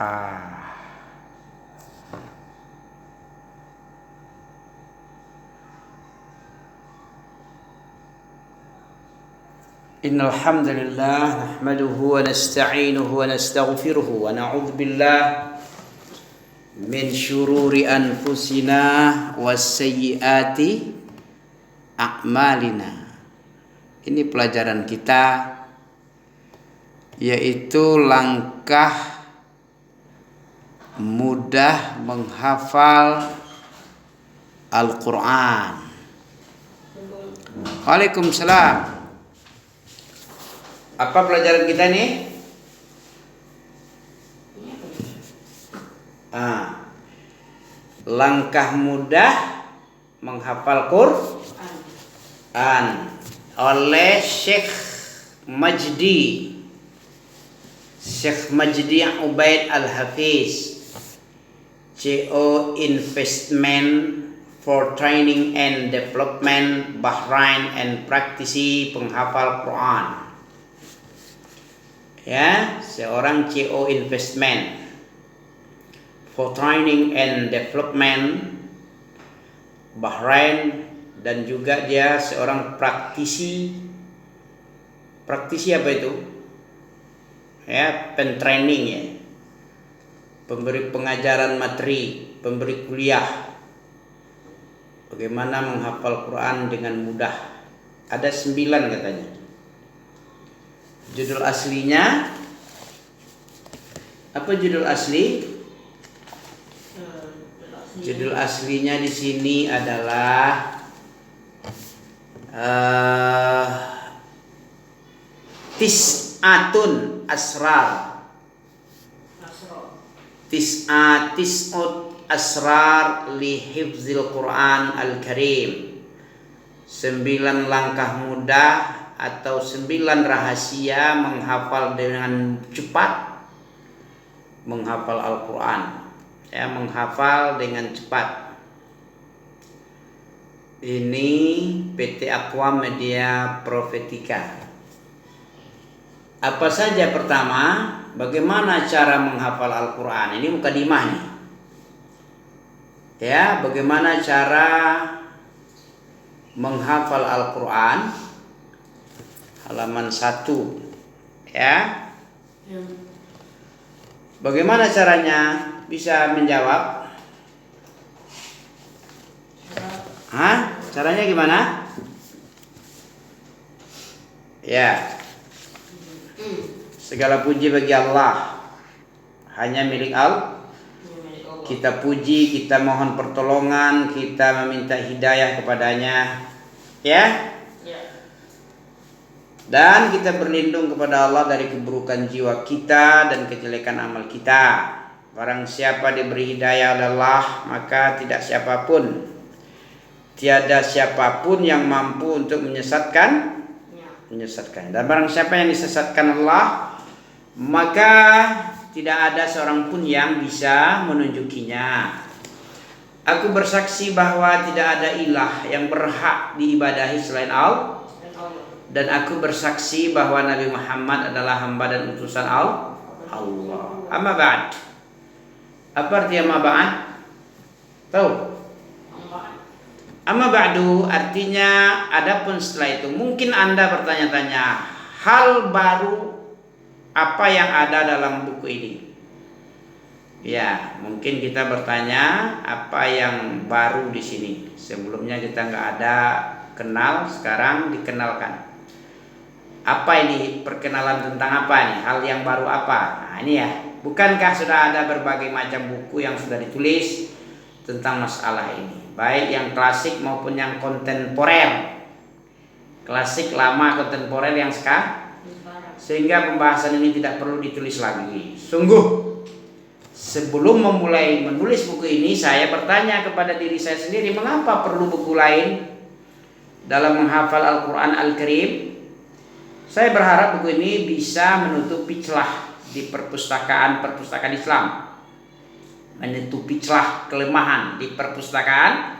Ah. Innal hamdalillah nahmaduhu wa nasta'inuhu wa nastaghfiruhu wa na'udzu billah min syururi anfusina wasayyiati a'malina. Ini pelajaran kita, yaitu langkah mudah menghafal Al-Quran. Waalaikumsalam. Apa pelajaran kita nih? Langkah mudah menghafal Quran oleh Syekh Majdi Ubaid Al-Hafiz, CO Investment for Training and Development Bahrain and praktisi penghafal Quran. Ya, seorang CO Investment for Training and Development Bahrain, dan juga dia seorang praktisi apa itu? Ya, pentraining ya. Pemberi pengajaran materi, pemberi kuliah. Bagaimana menghafal Quran dengan mudah. Ada 9 katanya. Judul aslinya apa? Judul asli? Judul aslinya di sini adalah Tis'atun Asrar. Tis'ut Asrar li hifzil Quran Al-Karim. 9 langkah mudah atau 9 rahasia menghafal dengan cepat, menghafal Al-Quran, ya, menghafal dengan cepat. Ini PT Aqua Media Profetika. Apa saja? Pertama, bagaimana cara menghafal Al-Quran? Ini mukadimah nih. Ya, bagaimana cara menghafal Al-Quran? Halaman 1, ya. Bagaimana caranya? Bisa menjawab? Caranya gimana? Ya. Segala puji bagi Allah, hanya milik Allah. Kita puji, kita mohon pertolongan, kita meminta hidayah kepadanya, ya. Dan kita berlindung kepada Allah dari keburukan jiwa kita dan kejelekan amal kita. Barang siapa diberi hidayah oleh Allah, maka tiada siapapun yang mampu untuk menyesatkan. Dan barang siapa yang disesatkan Allah, maka tidak ada seorang pun yang bisa menunjukinya. Aku bersaksi bahwa tidak ada ilah yang berhak diibadahi selain Allah. Dan aku bersaksi bahwa Nabi Muhammad adalah hamba dan utusan Allah. Amma ba'd. Apa arti amma ba'd? Tahu? Amma ba'du artinya adapun setelah itu. Mungkin Anda bertanya-tanya, hal baru apa yang ada dalam buku ini? Ya, mungkin kita bertanya apa yang baru di sini. Sebelumnya kita nggak ada kenal, sekarang dikenalkan. Apa ini? Perkenalan tentang apa nih? Hal yang baru apa? Nah ini ya. Bukankah sudah ada berbagai macam buku yang sudah ditulis tentang masalah ini, baik yang klasik maupun yang kontemporer. Klasik, lama, kontemporer yang sekarang. Sehingga pembahasan ini tidak perlu ditulis lagi. Sungguh, sebelum memulai menulis buku ini, saya bertanya kepada diri saya sendiri, mengapa perlu buku lain dalam menghafal Al-Quran Al-Karim? Saya berharap buku ini bisa menutupi celah di perpustakaan Islam, menutupi celah kelemahan di perpustakaan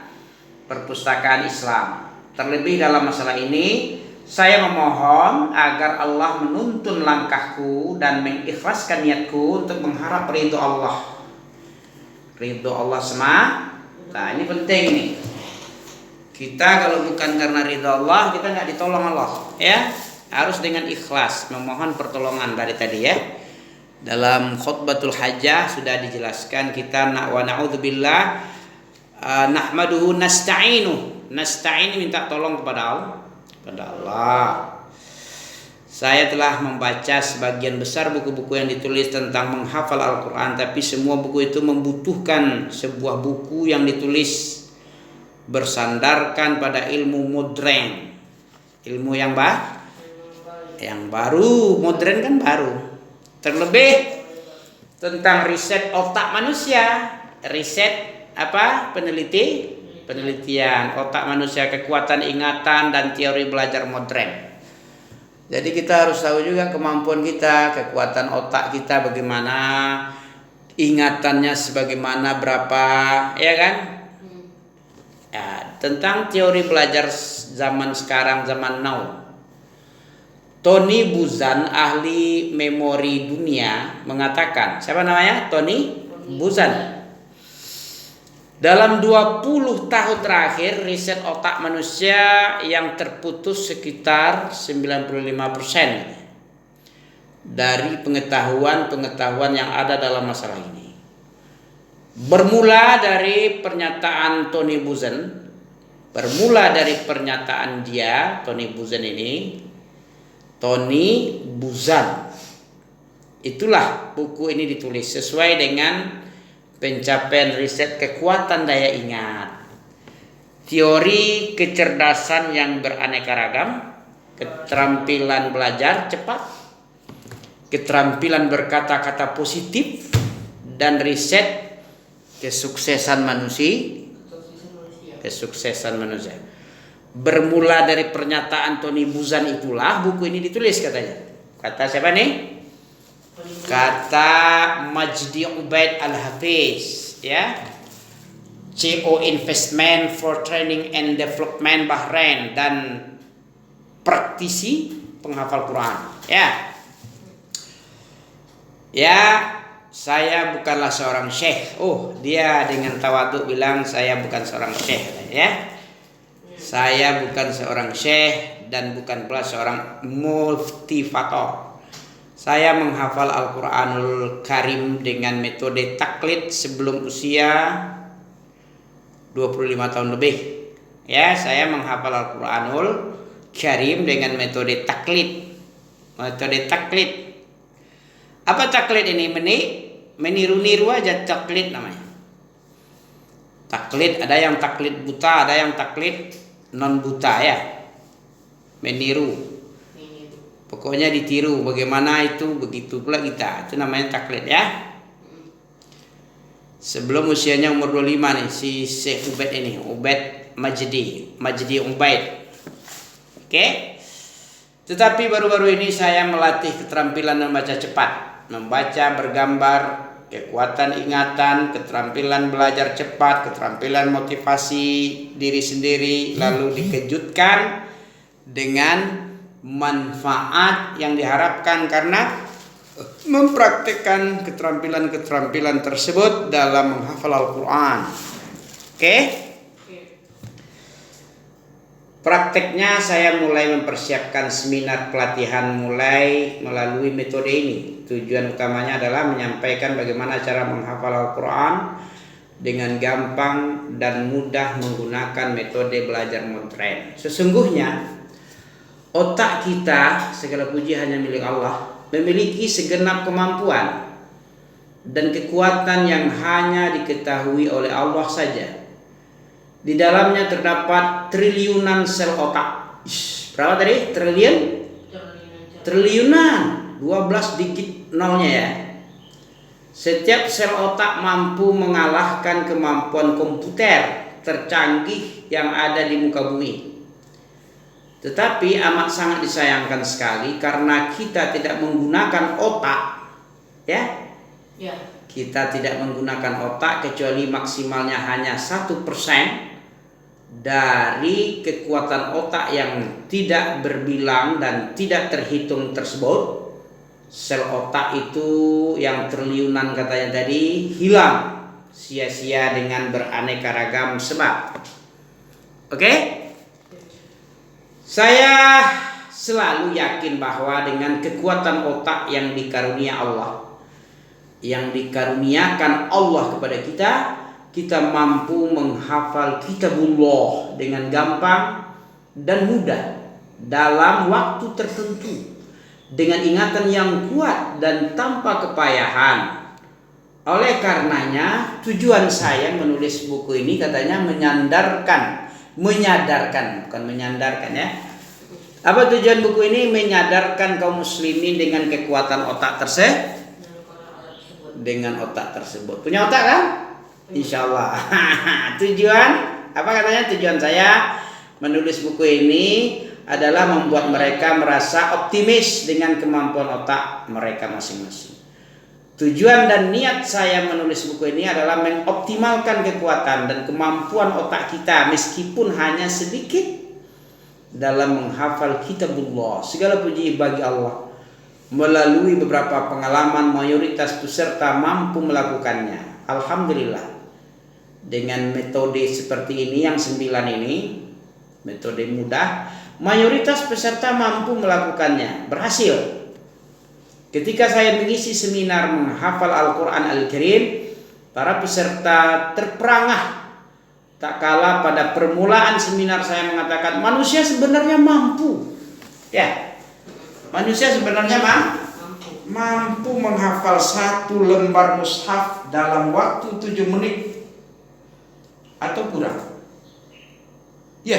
Islam. Terlebih dalam masalah ini, Saya memohon agar Allah menuntun langkahku dan mengikhlaskan niatku untuk mengharap ridho Allah. Ridho Allah semata. Nah, ini penting nih. Kita kalau bukan karena ridho Allah, kita nggak ditolong Allah, ya. Harus dengan ikhlas memohon pertolongan dari tadi, ya. Dalam khutbatul hajjah sudah dijelaskan kita wa na'udzubillah nahmaduhu nasta'inu. Nasta'in minta tolong kepada Allah. Saya telah membaca sebagian besar buku-buku yang ditulis tentang menghafal Al-Quran, tapi semua buku itu membutuhkan sebuah buku yang ditulis bersandarkan pada ilmu modern, ilmu yang baru, modern kan baru. Terlebih tentang riset otak manusia, riset penelitian otak manusia, kekuatan ingatan dan teori belajar modern. Jadi kita harus tahu juga kemampuan kita, kekuatan otak kita bagaimana, ingatannya sebagaimana berapa, ya kan? Ya, tentang teori belajar zaman sekarang, zaman now. Tony Buzan, ahli memori dunia, mengatakan, siapa namanya? Tony Buzan. Dalam 20 tahun terakhir, riset otak manusia yang terputus sekitar 95% dari pengetahuan yang ada dalam masalah ini. Bermula dari pernyataan Tony Buzan, Tony Buzan. Itulah buku ini ditulis sesuai dengan pencapaian riset kekuatan daya ingat, teori kecerdasan yang beraneka ragam, keterampilan belajar cepat, keterampilan berkata-kata positif, dan riset kesuksesan manusia. Bermula dari pernyataan Tony Buzan itulah buku ini ditulis katanya. Kata siapa nih? Kata Majdi Ubaid Al-Hafiz, ya. CO Investment for Training and Development Bahrain dan praktisi penghafal Quran, ya. Ya, saya bukanlah seorang syekh. Dia dengan tawadhu bilang saya bukan seorang syekh, ya. Saya bukan seorang syekh dan bukan pula seorang mufti faqih. Saya menghafal Al-Quranul Karim dengan metode taklid sebelum usia 25 tahun lebih. Ya, saya menghafal Al-Quranul Karim dengan metode taklid. Apa taklid ini? Meniru-niru aja taklid namanya. Taklid, ada yang taklid buta, ada yang taklid non buta, ya. Meniru. Pokoknya ditiru, bagaimana itu begitu pula kita. Itu namanya taklid, ya. Sebelum usianya umur 25 nih si Syekh Ubaid ini, Majdi Ubaid. Oke. Tetapi baru-baru ini saya melatih keterampilan membaca cepat, membaca, bergambar, kekuatan ingatan, keterampilan belajar cepat, keterampilan motivasi diri sendiri, lalu dikejutkan dengan manfaat yang diharapkan karena mempraktikkan keterampilan tersebut dalam menghafal Al-Quran. Oke? Prakteknya saya mulai mempersiapkan seminar pelatihan melalui metode ini. Tujuan utamanya adalah menyampaikan bagaimana cara menghafal Al-Quran dengan gampang dan mudah menggunakan metode belajar modern. Sesungguhnya otak kita, segala puji hanya milik Allah, memiliki segenap kemampuan dan kekuatan yang hanya diketahui oleh Allah saja. Di dalamnya terdapat triliunan sel otak. Berapa tadi? Triliunan. 12 digit nolnya, ya. Setiap sel otak mampu mengalahkan kemampuan komputer tercanggih yang ada di muka bumi. Tetapi amat sangat disayangkan sekali karena kita tidak menggunakan otak, ya. Kita tidak menggunakan otak kecuali maksimalnya hanya 1% dari kekuatan otak yang tidak berbilang dan tidak terhitung tersebut, sel otak itu yang triliunan katanya tadi hilang sia-sia dengan beraneka ragam sebab. Oke? Saya selalu yakin bahwa dengan kekuatan otak yang dikarunia Allah, yang dikaruniakan Allah kepada kita, kita mampu menghafal kitabullah dengan gampang dan mudah dalam waktu tertentu, dengan ingatan yang kuat dan tanpa kepayahan. Oleh karenanya tujuan saya menulis buku ini katanya menyadarkan ya. Apa tujuan buku ini? Menyadarkan kaum muslimin dengan kekuatan otak tersebut. Punya otak kan? Insya Allah. Tujuan apa katanya? Tujuan saya menulis buku ini adalah membuat mereka merasa optimis dengan kemampuan otak mereka masing-masing. Tujuan dan niat saya menulis buku ini adalah mengoptimalkan kekuatan dan kemampuan otak kita meskipun hanya sedikit dalam menghafal kitabullah. Segala puji bagi Allah. Melalui beberapa pengalaman mayoritas peserta mampu melakukannya. Alhamdulillah. Dengan metode seperti ini yang 9 ini, metode mudah, mayoritas peserta mampu melakukannya, berhasil. Ketika saya mengisi seminar menghafal Al-Quran Al-Karim, para peserta terperangah. Tak kalah pada permulaan seminar saya mengatakan manusia sebenarnya mampu. Ya, manusia sebenarnya mampu menghafal 1 lembar mushaf dalam waktu 7 menit atau kurang. Ya,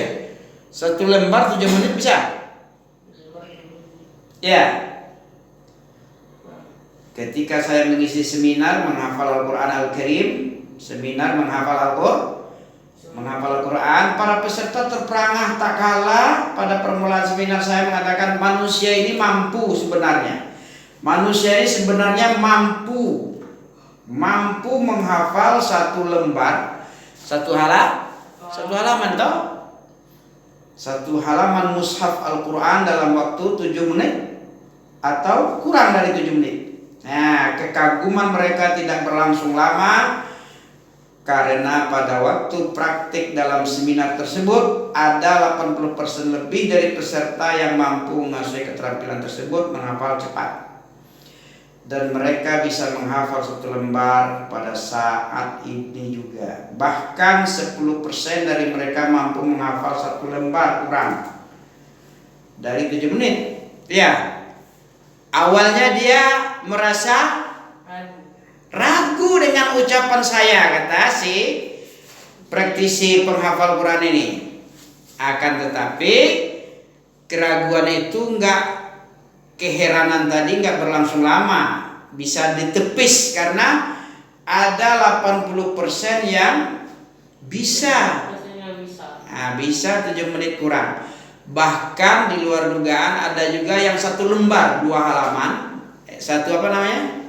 1 lembar 7 menit bisa. Ya. Ketika saya mengisi seminar menghafal Al-Quran Al-Karim, seminar menghafal Al-Quran, para peserta terperangah tak kalah pada permulaan seminar saya mengatakan manusia ini mampu sebenarnya. Manusia ini sebenarnya mampu menghafal 1 lembar, 1 halaman toh? 1 halaman mushaf Al-Quran dalam waktu 7 menit atau kurang dari 7 menit. Nah, kekaguman mereka tidak berlangsung lama karena pada waktu praktik dalam seminar tersebut ada 80% lebih dari peserta yang mampu menguasai keterampilan tersebut menghafal cepat. Dan mereka bisa menghafal 1 lembar pada saat ini juga. Bahkan 10% dari mereka mampu menghafal 1 lembar kurang dari 7 menit. Ya. Awalnya dia merasa ragu dengan ucapan saya, kata si praktisi penghafal Quran ini. Akan tetapi keraguan itu keheranan tadi enggak berlangsung lama, bisa ditepis karena ada 80% yang bisa. Nah, bisa 7 menit kurang. Bahkan di luar dugaan ada juga yang 1 lembar 2 halaman. 1 apa namanya?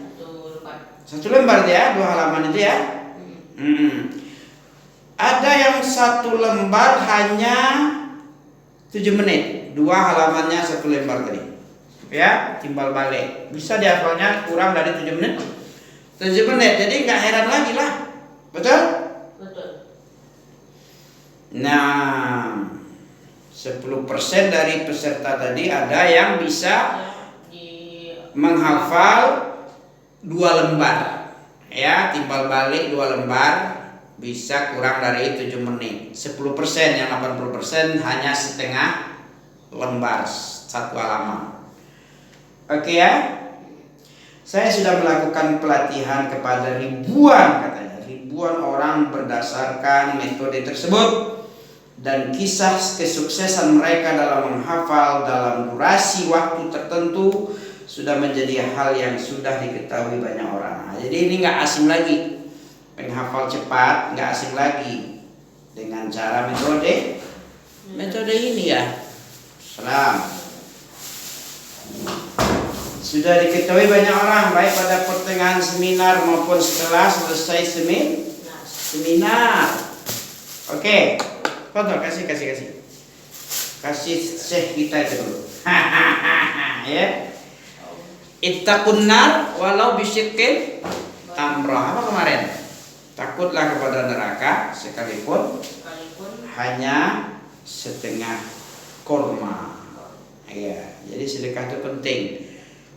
1 lembar ya, 2 halaman itu ya. Ada yang 1 lembar hanya 7 menit, 2 halamannya 1 lembar tadi. Ya, timbal balik. Bisa dihafalnya kurang dari 7 menit. 7 menit, jadi nggak heran lagi lah. Betul? Betul. Nah, 10% dari peserta tadi ada yang bisa menghafal 2 lembar. Ya, timbal balik 2 lembar bisa kurang dari 7 menit. 10%, yang 80% hanya setengah lembar 1 halaman. Oke ya. Saya sudah melakukan pelatihan kepada ribuan orang berdasarkan metode tersebut. Dan kisah kesuksesan mereka dalam menghafal dalam durasi waktu tertentu sudah menjadi hal yang sudah diketahui banyak orang. Nah, jadi ini nggak asing lagi, menghafal cepat nggak asing lagi dengan cara metode ini ya. Salam. Sudah diketahui banyak orang baik pada pertengahan seminar maupun setelah selesai seminar. Oke. Fadhol, kasih. Kasih Syekh kita itu dulu. Ya. Ittaqun nar walau bisyikil tamrah. Apa kemarin? Takutlah kepada neraka sekalipun hanya setengah korma. Ya, jadi sedekah itu penting.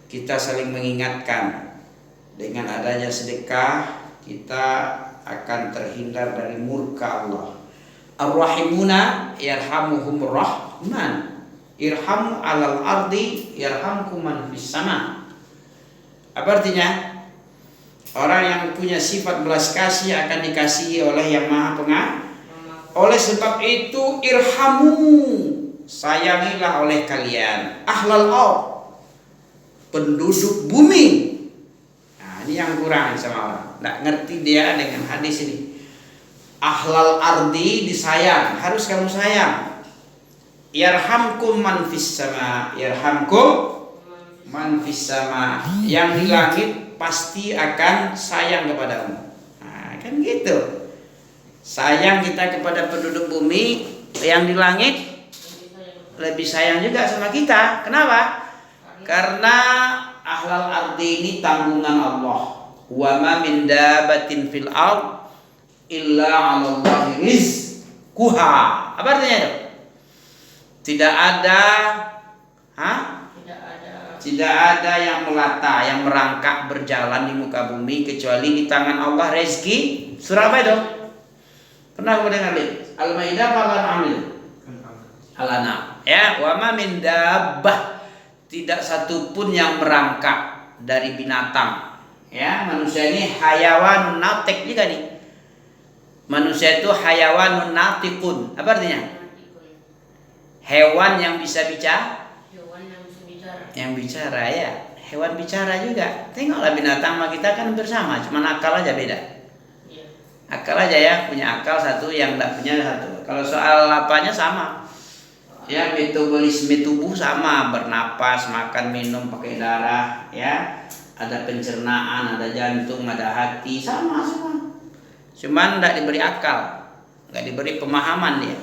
Kita saling mengingatkan. Dengan adanya sedekah kita akan terhindar dari murka Allah. Ar-rahimuna yarhamuhumur rahman. Irhamu 'alal ardi yarhamkum man fis sama. Apa artinya? Orang yang punya sifat belas kasih akan dikasihi oleh Yang Maha Pengasih. Oleh sebab itu irhamu, sayangilah oleh kalian ahlal ard, penduduk bumi. Nah, ini yang kurang sama orang. Nggak ngerti dia dengan hadis ini. Ahlal ardi disayang, harus kamu sayang. Yarhamkum man fis sama, yarhamkum man fis sama. Yang di langit pasti akan sayang kepadamu. Nah, kan gitu. Sayang kita kepada penduduk bumi, yang di langit lebih sayang juga sama kita. Kenapa? Karena ahlal ardi ini tanggungan Allah. Wa ma min dabatin fil ard illa 'ala Allahi rizquha. Apa artinya itu? Tidak ada Tidak ada yang melata, yang merangkak berjalan di muka bumi kecuali di tangan Allah rezeki. Surah apa itu? Pernah kamu dengar lihat? Al-Maidah apa Al-An'am? Al-An'am. Ya, wa ma min dabbah, tidak satu pun yang merangkak dari binatang. Ya, manusia ini hayawanun natiq juga nih. Manusia itu hayawanun natiqun. Apa artinya? Hewan yang bisa bicara. Yang bicara ya, hewan bicara juga. Tengoklah binatang sama kita kan bersama, cuma akal aja beda. Akal aja ya, punya akal satu, yang tidak punya satu. Kalau soal apanya sama. Ya, metabolisme tubuh sama, bernapas, makan, minum, pakai darah, ya. Ada pencernaan, ada jantung, ada hati, sama semua. Cuman tidak diberi akal, nggak diberi pemahaman dia.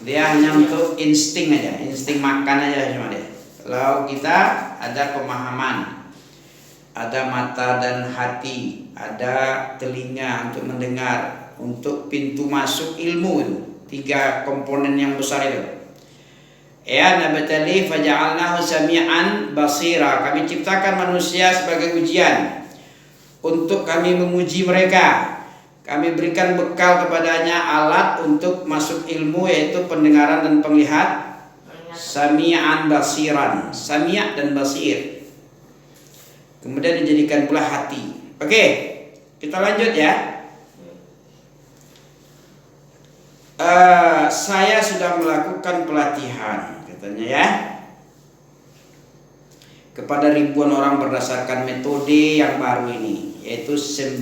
Dia hanya untuk insting aja, insting makan aja cuma dia. Kalau kita ada pemahaman, ada mata dan hati, ada telinga untuk mendengar, untuk pintu masuk ilmu itu. 3 komponen yang besar itu. Ya, nabatali faja'alnahu sami'an basira. Kami ciptakan manusia sebagai ujian untuk kami menguji mereka. Kami berikan bekal kepadanya alat untuk masuk ilmu, yaitu pendengaran dan penglihatan. Sami'an basiran, sami' dan basir. Kemudian dijadikan pula hati. Oke, kita lanjut ya. Saya sudah melakukan pelatihan, katanya ya, kepada ribuan orang berdasarkan metode yang baru ini, yaitu 9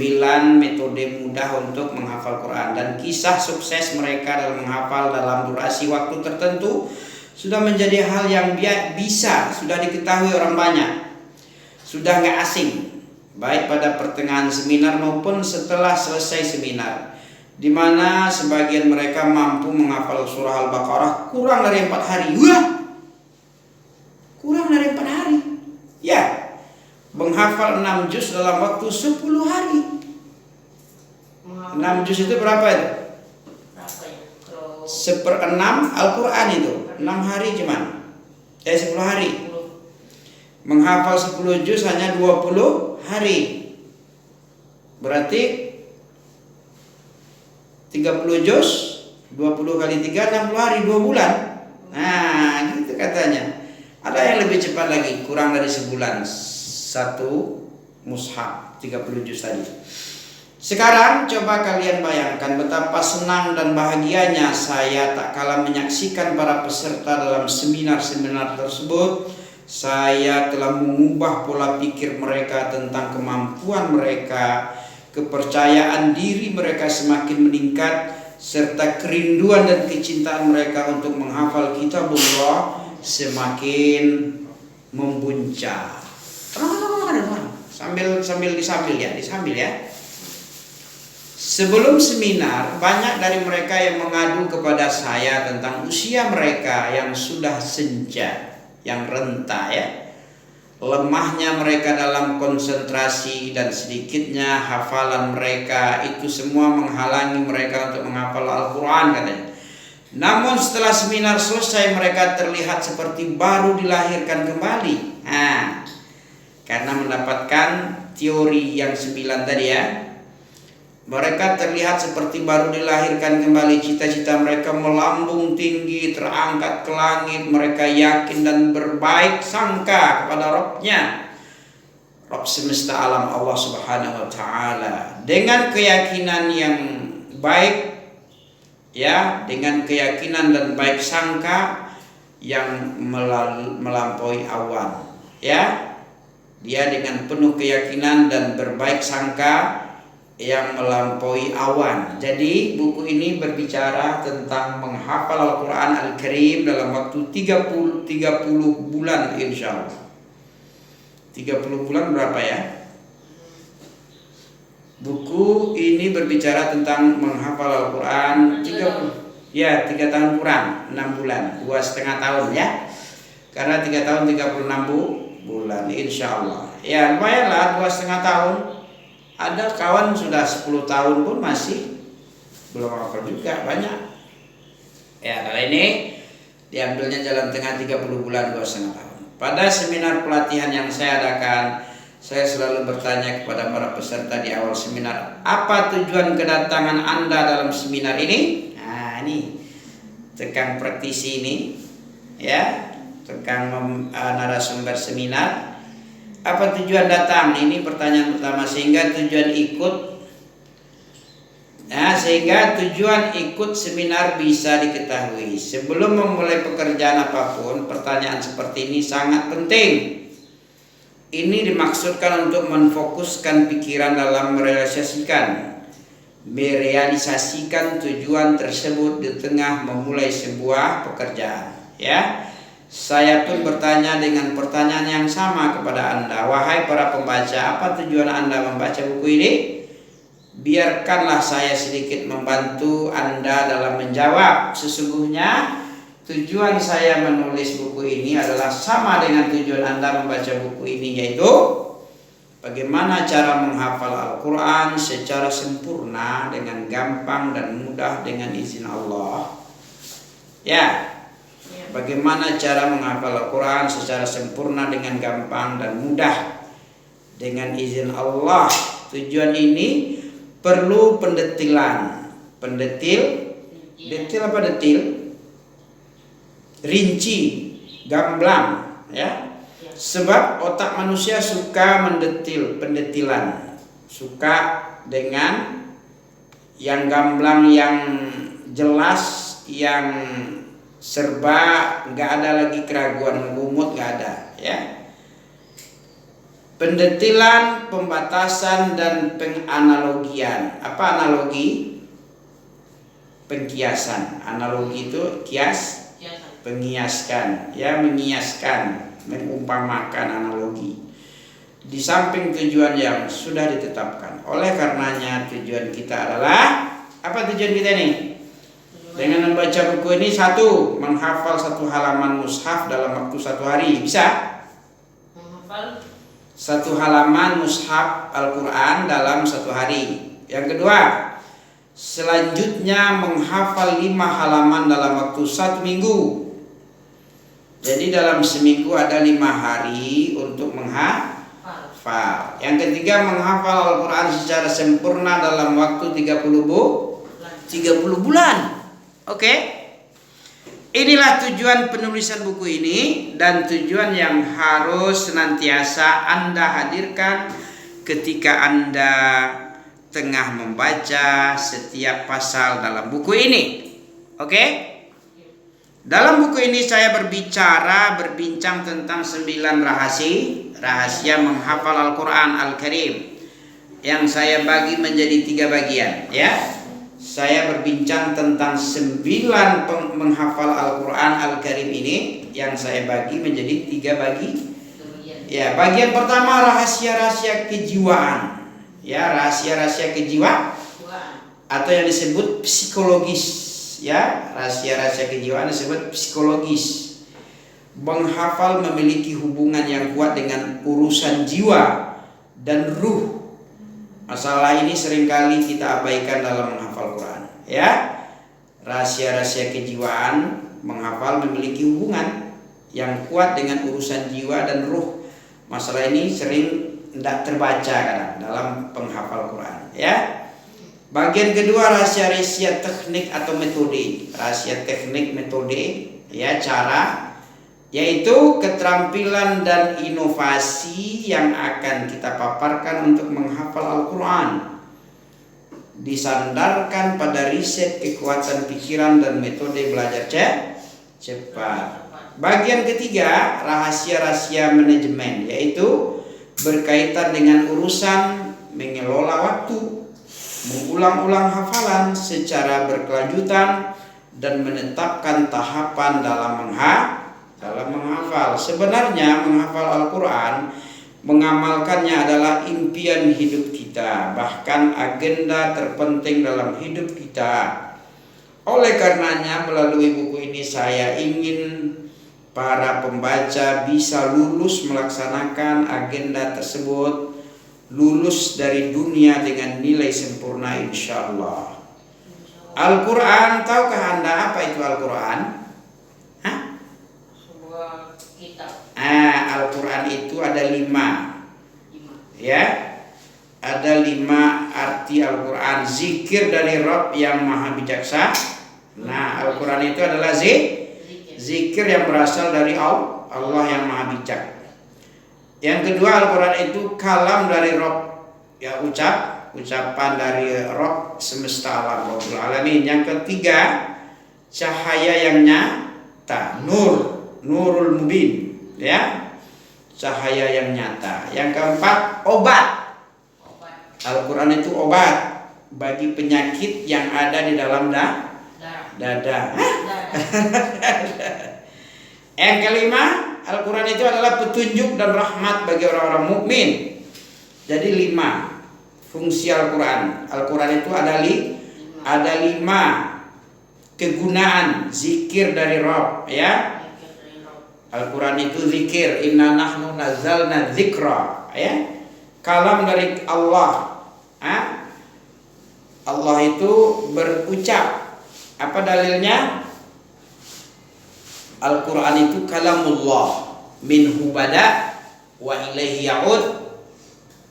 metode mudah untuk menghafal Quran. Dan kisah sukses mereka dalam menghafal dalam durasi waktu tertentu sudah menjadi hal yang bisa, sudah diketahui orang banyak, sudah nggak asing, baik pada pertengahan seminar maupun setelah selesai seminar, di mana sebagian mereka mampu menghafal surah Al-Baqarah kurang dari 4 hari. Wah, kurang dari 4 hari. Ya, menghafal 6 juz dalam waktu 10 hari. 6 juz itu berapa itu? 1/6 Al-Quran itu 6 hari cuman 10 hari. Menghafal 10 juz hanya 20 hari. Berarti 30 juz 20 kali 3 60 hari, 2 bulan. Nah gitu katanya. Ada yang lebih cepat lagi, kurang dari sebulan 1 mushaf 30 juz tadi. Sekarang coba kalian bayangkan betapa senang dan bahagianya saya tak kalah menyaksikan para peserta dalam seminar-seminar tersebut. Saya telah mengubah pola pikir mereka tentang kemampuan mereka, kepercayaan diri mereka semakin meningkat, serta kerinduan dan kecintaan mereka untuk menghafal kitabullah semakin membuncah. Sambil disambil ya. Sebelum seminar, banyak dari mereka yang mengadu kepada saya tentang usia mereka yang sudah senja, yang renta ya. Lemahnya mereka dalam konsentrasi dan sedikitnya hafalan mereka, itu semua menghalangi mereka untuk menghafal Al-Quran katanya. Namun setelah seminar selesai mereka terlihat seperti baru dilahirkan kembali. Karena mendapatkan teori yang 9 tadi ya. Mereka terlihat seperti baru dilahirkan kembali. Cita-cita mereka melambung tinggi, terangkat ke langit. Mereka yakin dan berbaik sangka kepada Rabb-Nya, Rabb semesta alam, Allah Subhanahu wa Ta'ala. Dengan keyakinan yang baik ya, dengan keyakinan dan baik sangka yang melampaui awan ya. Dia dengan penuh keyakinan dan berbaik sangka yang melampaui awan. Jadi buku ini berbicara tentang menghafal Al-Quran Al-Karim dalam waktu 30 bulan insya Allah. 30 bulan berapa ya? Buku ini berbicara tentang menghafal Al-Quran 30, ya 3 tahun kurang 6 bulan, 2,5 tahun ya. Karena 3 tahun 36 bulan insya Allah. Ya lumayan lah 2,5 tahun. Ada kawan sudah 10 tahun pun masih belum hafal juga, banyak. Ya kalau ini diambilnya jalan tengah 30 bulan 2,5 tahun. Pada seminar pelatihan yang saya adakan, saya selalu bertanya kepada para peserta di awal seminar, apa tujuan kedatangan Anda dalam seminar ini? Nah ini tekan praktisi ini ya, tekan narasumber seminar. Apa tujuan datang? Ini pertanyaan pertama. Sehingga tujuan ikut seminar bisa diketahui. Sebelum memulai pekerjaan apapun, pertanyaan seperti ini sangat penting. Ini dimaksudkan untuk menfokuskan pikiran dalam merealisasikan tujuan tersebut di tengah memulai sebuah pekerjaan ya. Saya pun bertanya dengan pertanyaan yang sama kepada Anda. Wahai para pembaca, apa tujuan Anda membaca buku ini? Biarkanlah saya sedikit membantu Anda dalam menjawab. Sesungguhnya tujuan saya menulis buku ini adalah sama dengan tujuan Anda membaca buku ini, yaitu bagaimana cara menghafal Al-Quran secara sempurna dengan gampang dan mudah dengan izin Allah. Ya. Bagaimana cara menghafal Al-Quran secara sempurna dengan gampang dan mudah dengan izin Allah. Tujuan ini perlu pendetilan. Detil apa detil? Rinci, gamblang ya. Sebab otak manusia suka pendetilan. Suka dengan yang gamblang, yang jelas, yang serba, nggak ada lagi keraguan, ngumut nggak ada ya. Pendetilan, pembatasan dan penganalogian. Apa analogi? Pengkiasan. Analogi itu kias, pengiaskan ya, mengiaskan, mengumpamakan analogi. Di samping tujuan yang sudah ditetapkan. Oleh karenanya tujuan kita adalah apa tujuan kita nih? Dengan membaca buku ini, 1. Menghafal 1 halaman mushaf dalam waktu 1 hari. Bisa? Menghafal 1 halaman mushaf Al-Quran dalam 1 hari. Yang kedua, selanjutnya menghafal 5 halaman dalam waktu 1 minggu. Jadi dalam seminggu ada 5 hari untuk menghafal. Yang ketiga, menghafal Al-Quran secara sempurna dalam waktu 30 bulan. Oke, inilah tujuan penulisan buku ini dan tujuan yang harus senantiasa Anda hadirkan ketika Anda tengah membaca setiap pasal dalam buku ini. Oke? Dalam buku ini saya berbincang tentang 9 rahasia menghafal Al-Quran Al-Karim yang saya bagi menjadi 3 bagian ya. Saya berbincang tentang 9 menghafal Al-Quran Al-Karim ini yang saya bagi menjadi 3 ya. Bagian pertama rahasia-rahasia kejiwaan ya, rahasia-rahasia atau yang disebut psikologis, ya, rahasia-rahasia kejiwaan disebut psikologis. Menghafal memiliki hubungan yang kuat dengan urusan jiwa dan ruh. Masalah ini seringkali kita abaikan dalam menghafal Quran, ya. Rahasia-rahasia kejiwaan, menghafal memiliki hubungan yang kuat dengan urusan jiwa dan ruh. Masalah ini sering tidak terbaca kadang dalam penghafal Quran, ya. Bagian kedua, rahasia-rahasia teknik atau metode. Rahasia teknik, metode, ya, cara, yaitu keterampilan dan inovasi yang akan kita paparkan untuk menghafal Al-Quran, disandarkan pada riset kekuatan pikiran dan metode belajar cepat. Bagian ketiga, rahasia-rahasia manajemen, yaitu berkaitan dengan urusan mengelola waktu, mengulang-ulang hafalan secara berkelanjutan, dan menetapkan tahapan dalam menghafal. Sebenarnya menghafal Al-Quran, mengamalkannya adalah impian hidup kita, bahkan agenda terpenting dalam hidup kita. Oleh karenanya, melalui buku ini saya ingin para pembaca bisa lulus melaksanakan agenda tersebut, lulus dari dunia dengan nilai sempurna insyaallah. Al-Quran, tahukah Anda apa itu Al-Quran? Al-Quran itu ada 5, ya, ada 5 arti Al-Quran. Zikir dari Rabb yang maha bijaksana. Nah, Al-Quran itu adalah zikir yang berasal dari Allah yang maha bijak. Yang kedua, Al-Quran itu kalam dari Rabb, ya, ucapan dari Rabb semesta alam, Rabbul Alamin. Yang ketiga, cahaya yang nyata, nurul mubin, ya, cahaya yang nyata. Yang keempat, obat. Al-Quran itu obat bagi penyakit yang ada di dalam dada. Yang kelima, Al-Quran itu adalah petunjuk dan rahmat bagi orang-orang mukmin. Jadi 5 fungsi Al-Quran. Al-Quran itu ada 5 kegunaan zikir dari Rabb, ya. Al-Quran itu zikir, inna nahnu nazzalna dzikra, ya, kalam dari Allah. Allah itu berucap. Apa dalilnya? Al-Quran itu kalamullah, minhu bada wa ilaihi ya'ud,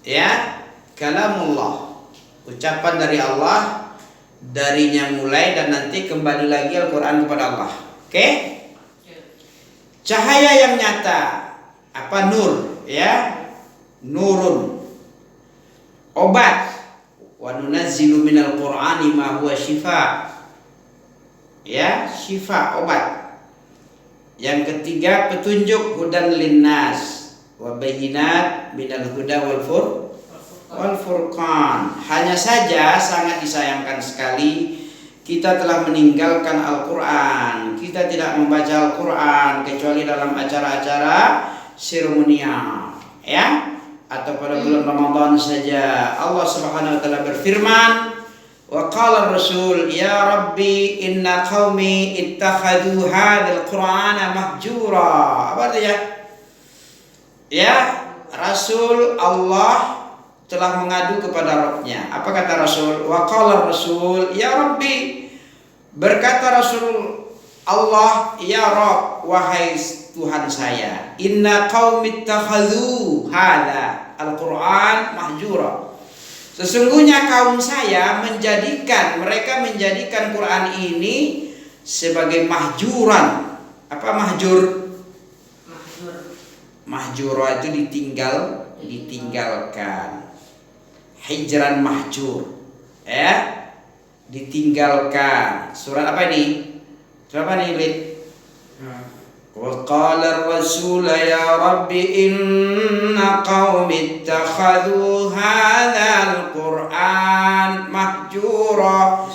ya, kalamullah, ucapan dari Allah, darinya mulai dan nanti kembali lagi Al-Quran kepada Allah. Oke? Cahaya yang nyata, apa? Nur, ya, nurun. Obat, wa nunazzilu minal Qur'ani ma huwa syifa, ya, syifa, obat. Yang ketiga, petunjuk, hudan linnas wa bayyinat minal huda wal furqan. Hanya saja sangat disayangkan sekali kita telah meninggalkan Al-Quran. Kita tidak membaca Al-Quran kecuali dalam acara-acara seremonial, ya, atau pada bulan Ramadan saja. Allah Subhanahu wa taala berfirman, wa qala Rasul, ya Rabbi inna qaumi ittakhadhu hadzal Qur'ana mahjura. Apa artinya? Ya, Rasul Allah telah mengadu kepada Rabb-nya. Apa kata Rasul? Wa qala Rasul, ya Rabbi, berkata Rasul Allah, ya Rabb, wahai Tuhan saya, inna qaumi ittakhadhu hadza al-Qur'an mahjura. Sesungguhnya kaum saya mereka menjadikan Quran ini sebagai mahjuran. Apa mahjur? Mahjura itu ditinggalkan. Hijran mahjur, ya, ditinggalkan. Surat apa ini? Surat apa nih, Lid? Wa qala ar-rasul ya rabbi inna qaumi ittakhadhu hadzal Qur'an mahjura.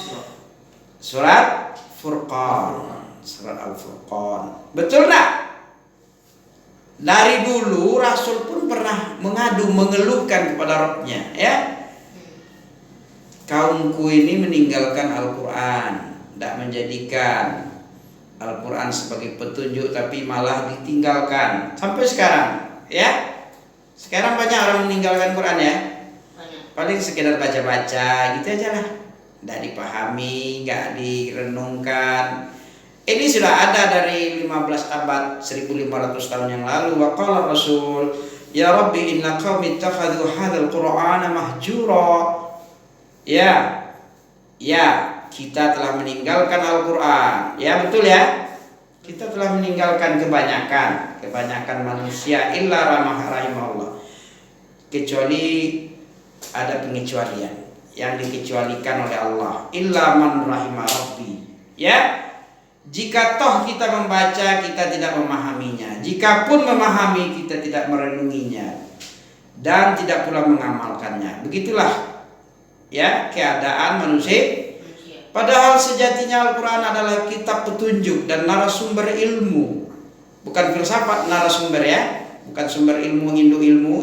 Surat Furqan, surat Al-Furqan. Betul enggak? Dari dulu Rasul pun pernah mengeluhkan kepada Rabb-nya, ya. kaumku ini meninggalkan Al-Quran, tidak menjadikan Al-Quran sebagai petunjuk, tapi malah ditinggalkan sampai sekarang. Ya, sekarang banyak orang meninggalkan Quran ya. Paling sekedar baca-baca gitu aja lah, tidak dipahami, nggak direnungkan. Ini sudah ada dari 15 abad, 1500 tahun yang lalu. Wa qala Rasul, ya Rabbi inna qaumi ittakhadhu hadzal Qur'ana mahjura. Ya, kita telah meninggalkan Al-Quran. Ya, betul ya. Kita telah meninggalkan kebanyakan manusia illa rahimahullah. Kecuali ada pengecualian yang dikecualikan oleh Allah. Illa man rahimah rabbi. Ya. Jika toh kita membaca, kita tidak memahaminya. Jikapun memahami, kita tidak merenunginya dan tidak pula mengamalkannya. Begitulah ya keadaan manusia. Padahal sejatinya Al-Quran adalah kitab petunjuk dan narasumber ilmu, bukan filsafat. Narasumber ya, bukan sumber ilmu,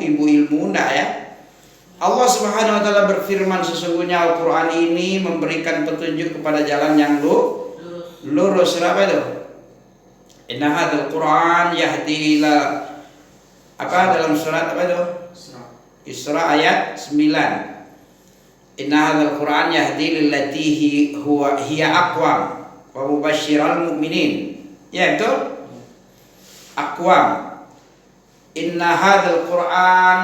ibu ilmu, enggak ya. Allah Subhanahu wa taala berfirman, sesungguhnya Al-Quran ini memberikan petunjuk kepada jalan yang lurus. Apa itu? Inna hadzal Quran yahdi ila apa dalam surat apa itu? Isra ayat 9. Inna hadzal Qur'an yahdi lillati hiya aqwam wa mubasysyiral mu'minin. Ya betul? Aqwam. Inna hadzal Qur'an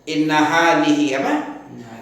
inna hadhihi apa?